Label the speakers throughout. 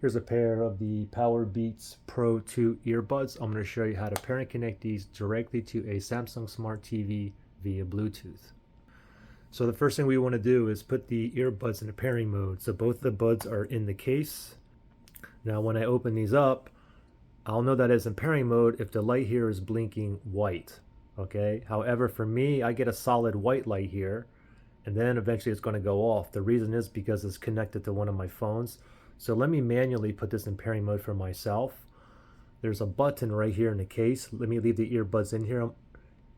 Speaker 1: Here's a pair of the Powerbeats Pro 2 earbuds. I'm going to show you how to pair and connect these directly to a Samsung Smart TV via Bluetooth. So the first thing we want to do is put the earbuds in a pairing mode. So both the buds are in the case. Now when I open these up, I'll know that it's in pairing mode if the light here is blinking white. Okay. However, for me, I get a solid white light here, and then eventually it's going to go off. The reason is because it's connected to one of my phones. So let me manually put this in pairing mode for myself. There's a button right here in the case. Let me leave the earbuds in here.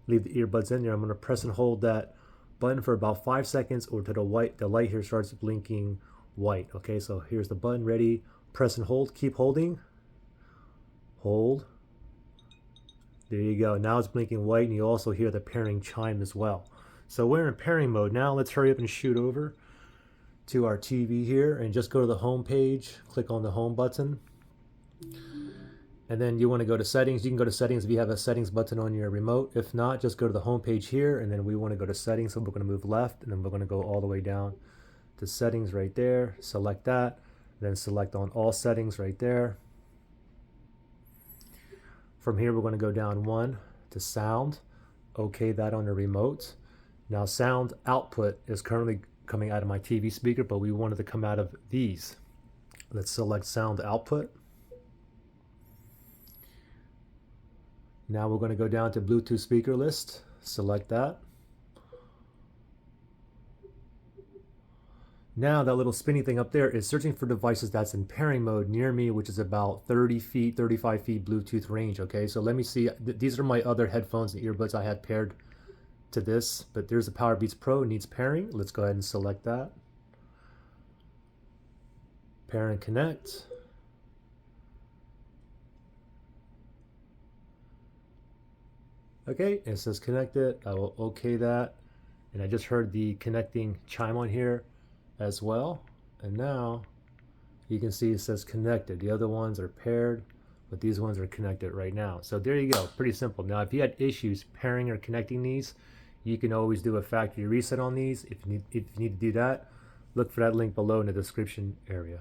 Speaker 1: Leave the earbuds in there. I'm going to press and hold that button for about 5 seconds, or till the light here starts blinking white. Okay, so here's the button ready. Press and hold. Keep holding. Hold. There you go. Now it's blinking white, and you also hear the pairing chime as well. So we're in pairing mode now. Let's hurry up and shoot over to our TV here and just go to the home page. Click on the home button. And then you want to go to settings. You can go to settings if you have a settings button on your remote. If not, just go to the home page here, and then we want to go to settings. So we're going to move left, and then we're going to go all the way down to settings right there. Select that, then select on all settings right there. From here, we're going to go down one to sound. Okay, that on the remote. Now sound output is currently coming out of my TV speaker, but we wanted to come out of these. Let's select sound output. Now we're going to go down to Bluetooth speaker list. Select that. Now that little spinny thing up there is searching for devices that's in pairing mode near me, which is about 30 feet, 35 feet Bluetooth range. Okay, so let me see. These are my other headphones and earbuds I had paired to this, but there's a Powerbeats Pro, needs pairing. Let's go ahead and select that. Pair and connect. Okay, it says connected. I will okay that. And I just heard the connecting chime on here as well. And now you can see it says connected. The other ones are paired, but these ones are connected right now. So there you go, pretty simple. Now if you had issues pairing or connecting these, you can always do a factory reset on these. If you need to do that, look for that link below in the description area.